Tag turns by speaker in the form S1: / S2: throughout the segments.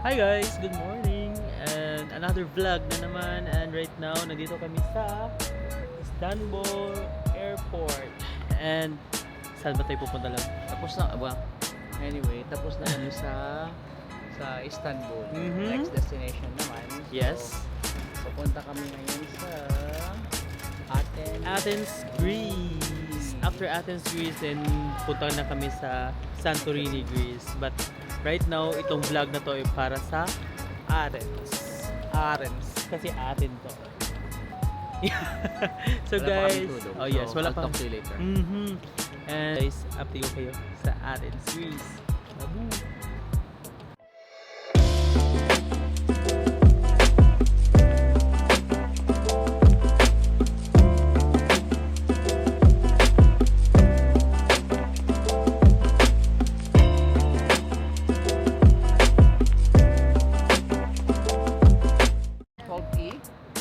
S1: Hi guys, good morning and another vlog na naman, and right now nandito kami sa Istanbul Airport. And saan ba tayo pupunta lang?
S2: Tapos na, anyway, tapos na kami sa Istanbul.
S1: Mhm.
S2: Next destination naman.
S1: Yes.
S2: So, pupunta kami ngayon sa Athens.
S1: Athens, Greece. After Athens, Greece, then punta na kami sa Santorini, Greece. But right now, itong vlog na to ay para sa Athens. Athens. Kasi Athens to. So
S2: Wala pa
S1: guys,
S2: kaming tulog.
S1: oh yes,
S2: So,
S1: wala
S2: I'll
S1: pa.
S2: talk to you later.
S1: And guys, update ko kayo sa Athens, Greece. Babu.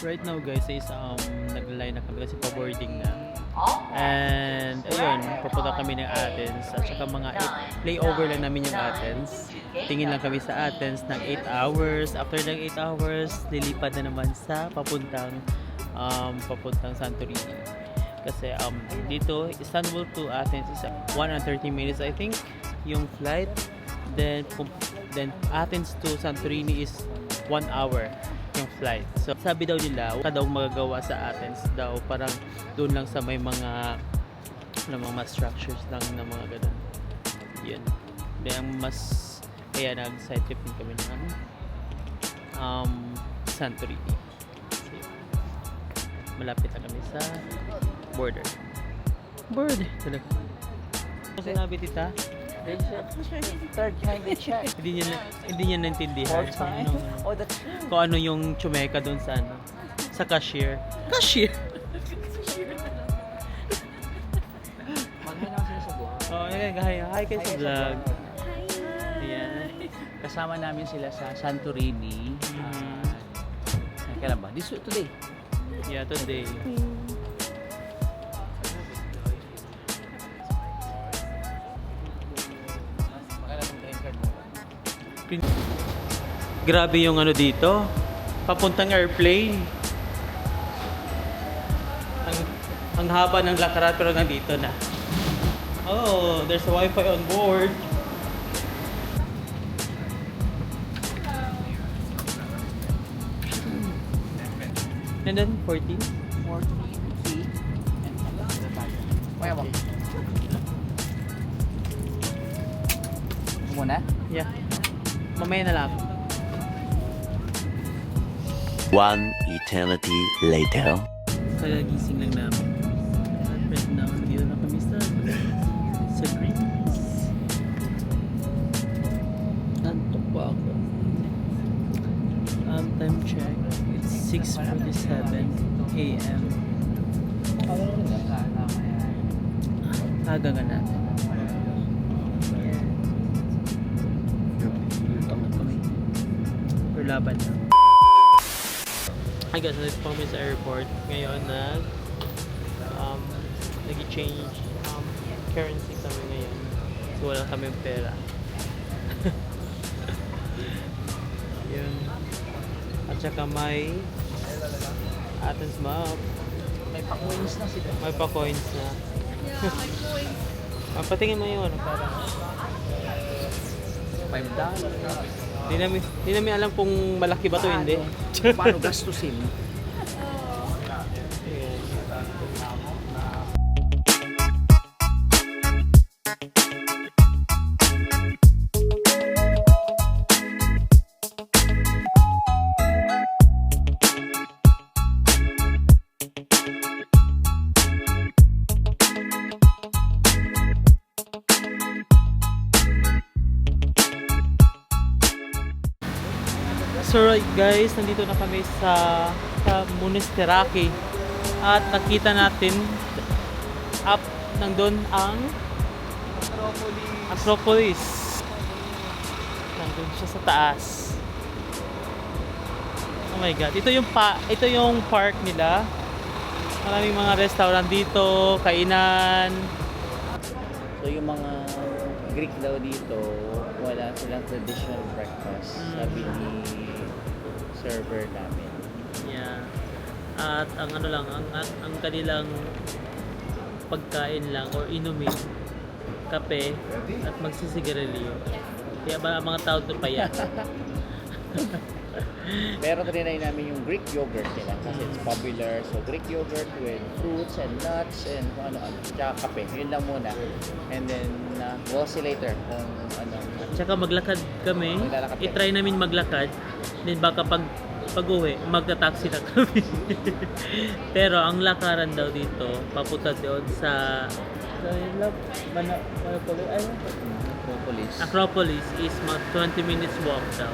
S1: Right now guys is nag-line na kami kasi pa-boarding na. And ayun, papunta kami ng Athens at saka mga layover lang namin yung Athens. Tingin lang kami sa Athens ng 8 hours. After ng 8 hours, lilipad na naman sa papuntang Santorini. Kasi dito Istanbul to Athens is 1 and 30 minutes I think yung flight. Then Athens to Santorini is 1 hour yung flight. So sabi daw nila, wala daw magagawa sa Athens daw, parang doon lang sa may mga structures lang na mga ganun. Yun. Kaya kaya nag-side trip din kami ng Santorini. So, malapit na kami sa border. Talaga. Ano sinabi tita?
S2: Third time they check.
S1: Hindi niya naintindihan
S2: Fourth time? Oh, that's true.
S1: kung ano yung tsumeka doon sa cashier.
S2: Maghay naman sila sa vlog.
S1: Oh, ayan, hi kayo sa vlog. Ayan.
S2: Kasama namin sila sa Santorini. Kailan ba? Today.
S1: Yeah, today. Grabe yung ano dito. Papuntang airplane. Ang haba ng lakarat pero nandito na. Oh, there's a wifi on board. And then 14.
S2: 43. Kaya mo. Muna?
S1: Yeah. Mamaya na lang.
S3: One eternity later.
S1: Kagagising lang namin. At right now, nandito na kami sa Greece. Nantok pa ako. Time check. It's 6:47 a.m. Aga nga natin. Or laban na. Hi guys, nandito pa kami sa airport. Ngayon nag-change currency kami ngayon. So wala kaming pera. Yun. At saka may Athens map.
S2: May pa-coins na sila.
S1: May pa-coins na. Patingin mo yun. Parang
S2: $5.
S1: Hindi namin alam kung malaki ba to hindi.
S2: Paano gastusin?
S1: Ayan. So right guys, nandito na kami sa Monasteraki at nakita natin up nandun ang Acropolis. Nandun siya sa taas. Oh my god, ito yung park nila. Maraming mga restaurant dito, kainan.
S2: So yung mga Greek daw dito, wala silang traditional breakfast, sabi ni server namin.
S1: Yeah. At ang ano lang, ang kanilang pagkain lang or inumin, kape at magsisigarilyo. Kaya ba ang mga tao to paya?
S2: Pero trinay namin yung Greek yogurt nila kasi it's popular. So Greek yogurt with fruits and nuts and kung ano-ano. Tsaka kape. Yun lang muna. And then we'll see later kung ano.
S1: Tsaka maglakad kami.
S2: Maglalakad kami.
S1: I-try namin maglakad. Then baka pag-uwi, magta-taxi na kami. Pero ang lakaran daw dito, papunta doon sa Acropolis is 20 minutes walk daw.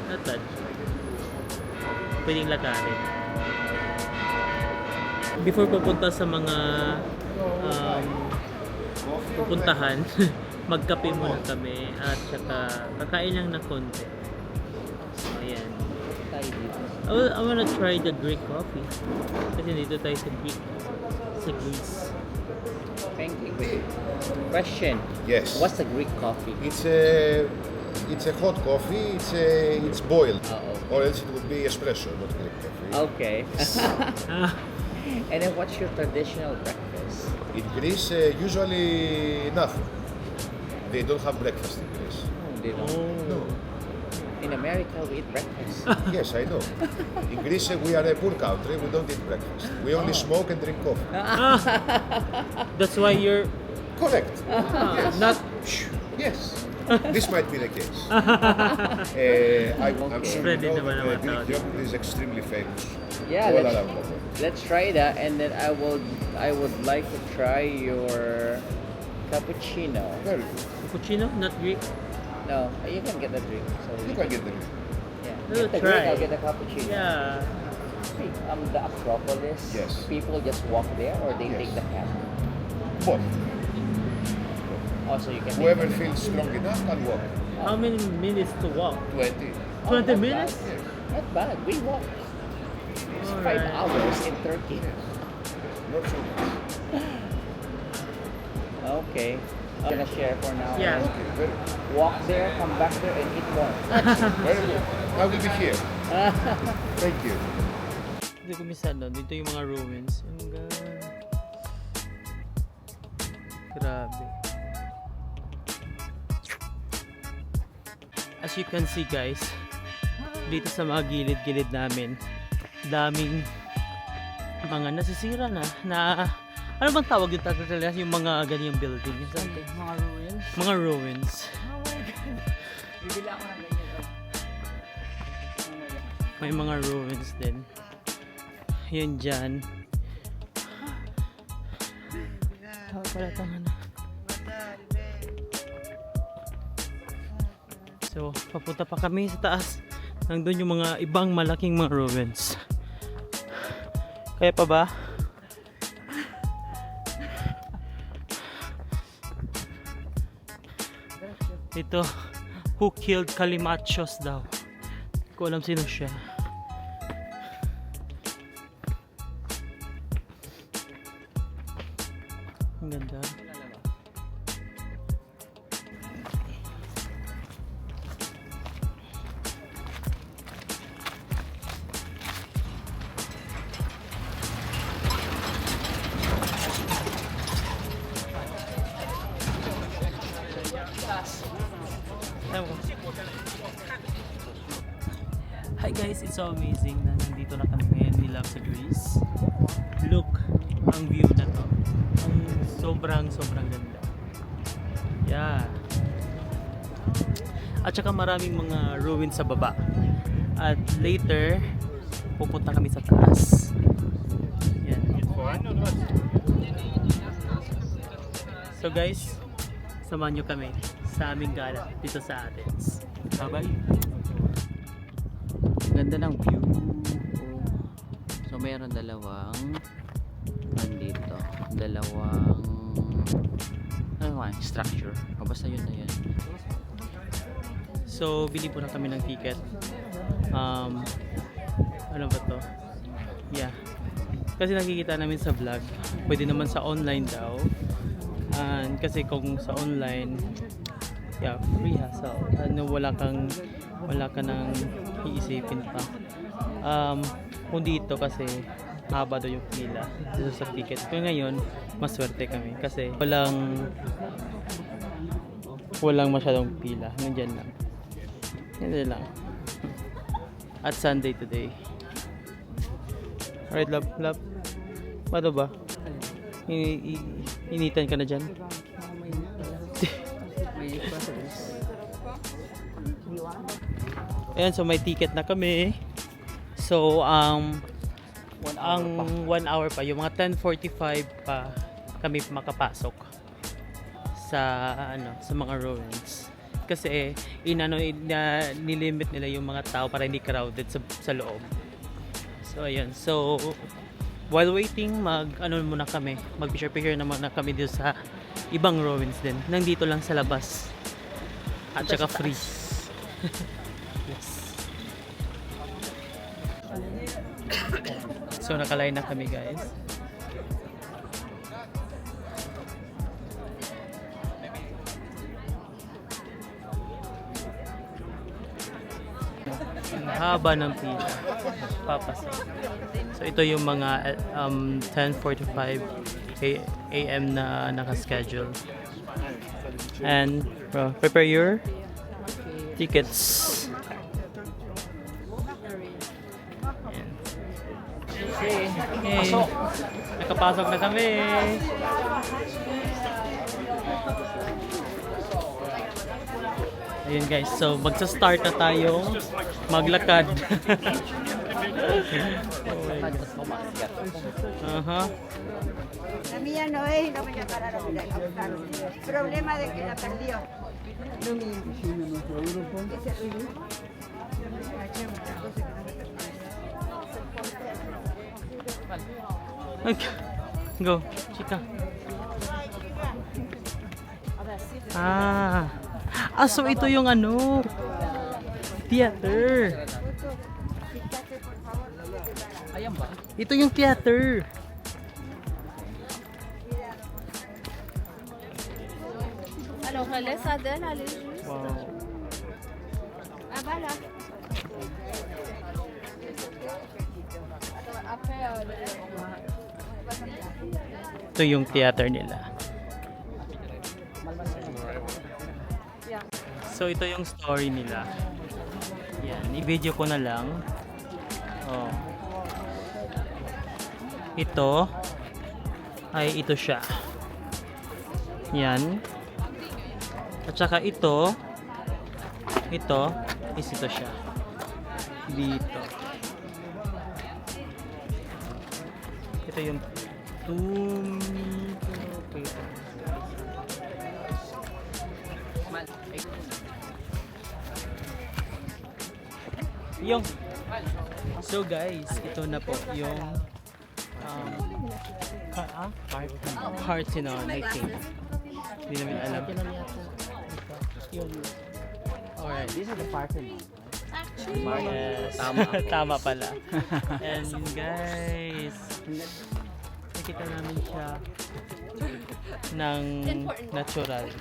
S1: Not bad. Pwedeng lakarin. Before papunta sa mga pupuntahan, magkape muna kami at saka kakain lang na konti. So, ayan. I wanna try the Greek coffee. Kasi dito tayo sa Greece.
S2: Thank you. Question.
S4: Yes.
S2: What's the Greek coffee?
S4: It's a hot coffee. It's boiled,
S2: Uh-oh.
S4: or else it would be espresso, not Greek coffee.
S2: Okay.
S1: Ah,
S2: And then what's your traditional breakfast?
S4: In Greece, usually nothing. They don't have breakfast in Greece.
S2: They don't.
S4: No.
S2: In America, we eat breakfast.
S4: Yes, I know. In Greece, we are a poor country. We don't eat breakfast. We only smoke and drink coffee.
S1: that's why you're
S4: Correct. Yes.
S1: not.
S4: Yes. This might be the case. I'm sure
S1: Spread
S4: you
S1: it
S4: know
S1: naman
S4: that
S1: ang
S4: Greek
S1: tao.
S4: yogurt is extremely famous
S2: Yeah,
S4: all
S2: let's-
S4: around the world.
S2: Let's try that, and then I would like to try your cappuccino.
S4: Very good.
S1: Cappuccino, not Greek.
S2: No, you can get the drink. So
S4: You can get the drink.
S2: Yeah.
S1: We'll
S2: Get the
S1: try.
S2: drink, I'll get the cappuccino.
S1: Yeah.
S2: The Acropolis.
S4: Yes.
S2: People just walk there, or they
S4: Yes.
S2: take the cab.
S4: Both.
S2: Also, you can.
S4: Whoever
S2: take
S4: feels strong enough can walk.
S1: How many minutes to walk?
S4: 20.
S1: 20
S2: not
S1: minutes?
S2: bad. Not bad. We walk. It's 5
S1: Alright.
S2: hours in Turkey.
S4: Not so much.
S2: Okay. I'm gonna share for now.
S1: Yeah.
S4: Okay, very good.
S2: Walk there, come back there, and eat more.
S4: Very good. I will be here. Thank you.
S1: Dito ko minsan doon. Dito yung mga ruins. Ang grabe. As you can see guys, dito sa mga gilid-gilid namin, daming mga nasisira na ano bang tawag yung tatatalas yung mga ganyang building?
S2: Mga ruins.
S1: Mga ruins.
S2: Bibili ako ng ganyan.
S1: May mga ruins din. Yan dyan. Tawag pala itong ano. So, papunta pa kami sa taas. Nandun yung mga ibang malaking mga ruins. Kaya pa ba? Ito, who killed Kalimachos daw. Hindi ko alam sino siya. Ang ganda. Hi guys, it's so amazing na nandito na kami ngayon nila sa Greece. Look, ang view na to. Sobrang ganda. Yeah. At saka maraming mga ruins sa baba. At later, pupunta kami sa taas. Yan. So guys, samahan nyo kami sa aming gala dito sa Athens. Bye-bye!
S2: Ganda ng view. So, mayroon dalawang nandito. Structure. O basta yun na yan.
S1: So, bili po na kami ng ticket. Ano ba to? Yeah. Kasi nakikita namin sa vlog, pwede naman sa online daw. And kasi kung sa online, Yeah, free hassle. Ano, wala ka nang iisipin pa. Kung dito kasi haba daw yung pila dito sa ticket. Pero ngayon, maswerte kami kasi walang masyadong pila. Nandiyan lang. Nandiyan lang. At Sunday today. Alright, love. Ano ba? Initan ka na dyan? Ayan, so may ticket na kami. So, ang 1 hour pa. Yung mga 10:45 pa kami makapasok sa mga ruins. Kasi nilimit nila yung mga tao para hindi crowded sa loob. So ayun. So while waiting, muna kami. Mag-picture naman na kami dito sa ibang ruins din. Nandito lang sa labas. At saka free. Yes. So nakaline na kami, guys. Ang haba ng pila. Papasok. So ito yung mga 10:45 AM na naka-schedule. And prepare your tickets.
S2: Okay.
S1: Okay. Nakapasok na kami. Ayun guys, so magsa-start na tayong maglakad.
S5: La mía no es y no me llamaron a buscar. Problema de que la perdió. No mi ese ritmo.
S1: Go, chika. So ito yung theater.
S2: Ayan ba?
S1: Ito yung theater.
S6: Alors, laisse Adèle aller juste.
S1: Wow.
S6: Ah, voilà. Après,
S1: Ito yung theater nila. So ito yung story nila. Yan, i-video ko na lang. Oh. Ito siya. Yan. At saka ito siya. Dito. Ito yung tomb. Yung so guys, ito na po yung Parthenon, I think. Hindi namin alam. Alright.
S2: This is the Parthenon.
S1: Yes. Tama pala. And guys, nakita namin siya ng natural.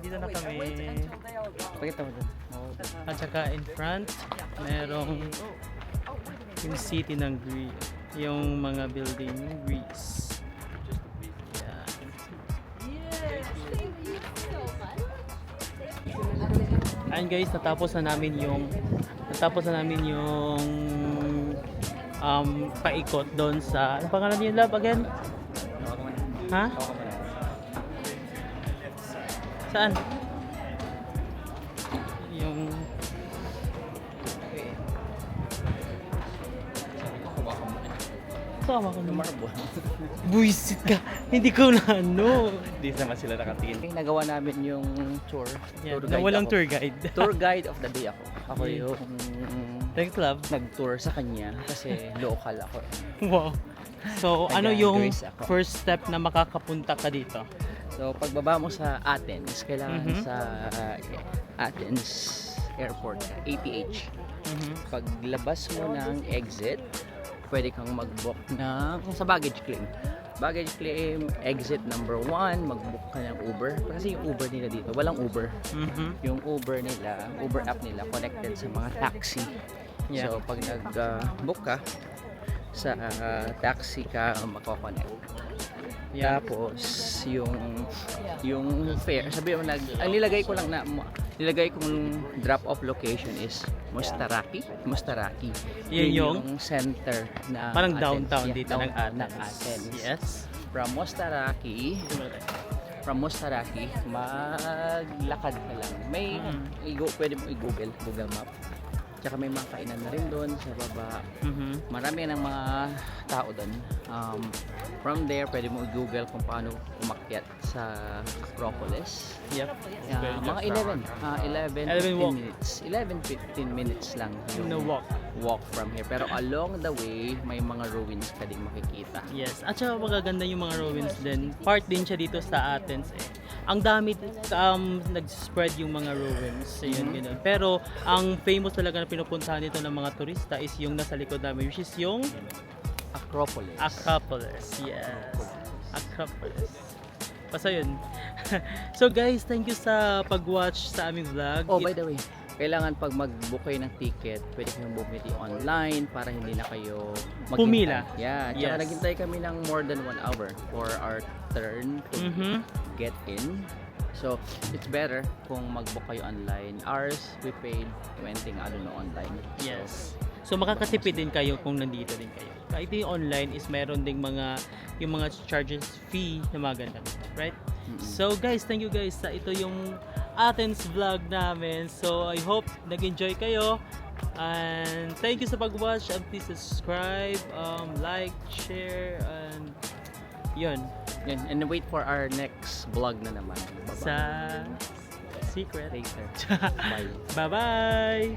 S1: Dito na kami.
S2: Pakita mo dun.
S1: At saka in front, merong yung city ng Greece. Yung mga building ng Greece. Yan. Ayun guys, natapos na namin yung paikot doon sa ano pangalan niyo, love, again? Ha? Saan? Yung Sama ko naman. Buisit ka. Hindi ko na
S2: Hindi naman sila nakatingin. Nagawa namin yung tour.
S1: Yan,
S2: Tour
S1: na
S2: guide
S1: walang
S2: ako.
S1: tour guide.
S2: Tour guide of the day ako. Ako
S1: Yeah.
S2: yung
S1: Thanks, love.
S2: nag-tour sa kanya kasi local ako.
S1: Wow. So,
S2: Taga
S1: ano yung
S2: Greece ako.
S1: first step na makakapunta ka dito?
S2: So, pagbaba mo sa Athens, kailangan
S1: Mhm.
S2: sa Athens Airport, APH. Paglabas mo ng exit, pwede kang mag-book sa baggage claim. baggage claim, exit number 1, mag-book ka ng Uber. Kasi yung Uber nila dito, walang Uber. Yung Uber nila, Uber app nila, connected sa mga taxi.
S1: Yeah.
S2: So, pag nag-book ka, sa taxi ka mako-connect.
S1: Yeah.
S2: Tapos, yung fare, sabi mo, ang nilagay ko nilagay kong drop-off location is Mustaraki.
S1: Yun yung
S2: center na
S1: parang
S2: Athens.
S1: downtown
S2: Yeah,
S1: dito ng
S2: downtown
S1: Athens.
S2: Athens.
S1: Yes.
S2: From Mustaraki, maglakad ka lang. May pwede mo i-Google Map. Tsaka may mga kainan na rin doon sa baba. Marami ng mga tao doon. From there, pwede mo i-Google kung paano umakyat sa Acropolis.
S1: Yep.
S2: Mga 11-15 minutes lang yung
S1: No
S2: walk from here. Pero along the way, may mga ruins ka ding makikita.
S1: Yes. At saka magaganda yung mga ruins din. Part din siya dito sa Athens eh. Ang dami nag-spread yung mga ruins. Ayun, ganun. Pero ang famous talaga na pinupuntahan dito ng mga turista is yung nasa likod namin, which is yung Acropolis. Yes. Acropolis. Basta yun. So guys, thank you sa pag-watch sa aming vlog.
S2: Oh, by the way, kailangan pag mag-book kayo ng ticket, pwede kayong bumili online para hindi na kayo maghintay.
S1: Pumila.
S2: Yeah, tsaka
S1: Yes.
S2: naghintay kami ng more than 1 hour for our turn to get in. So, it's better kung mag-book kayo online. Ours, we paid 20 online.
S1: Yes. So makakatipid din kayo kung nandito din kayo. Kahit yung online is meron ding yung mga charges fee na mga ganun, right? So guys, thank you guys sa ito yung Athens vlog namin. So I hope nag-enjoy kayo. And thank you sa pag-watch, and please subscribe, like, share, and yun.
S2: Yan, and wait for our next vlog na naman.
S1: Sa secret.
S2: Later. Bye.
S1: Bye-bye!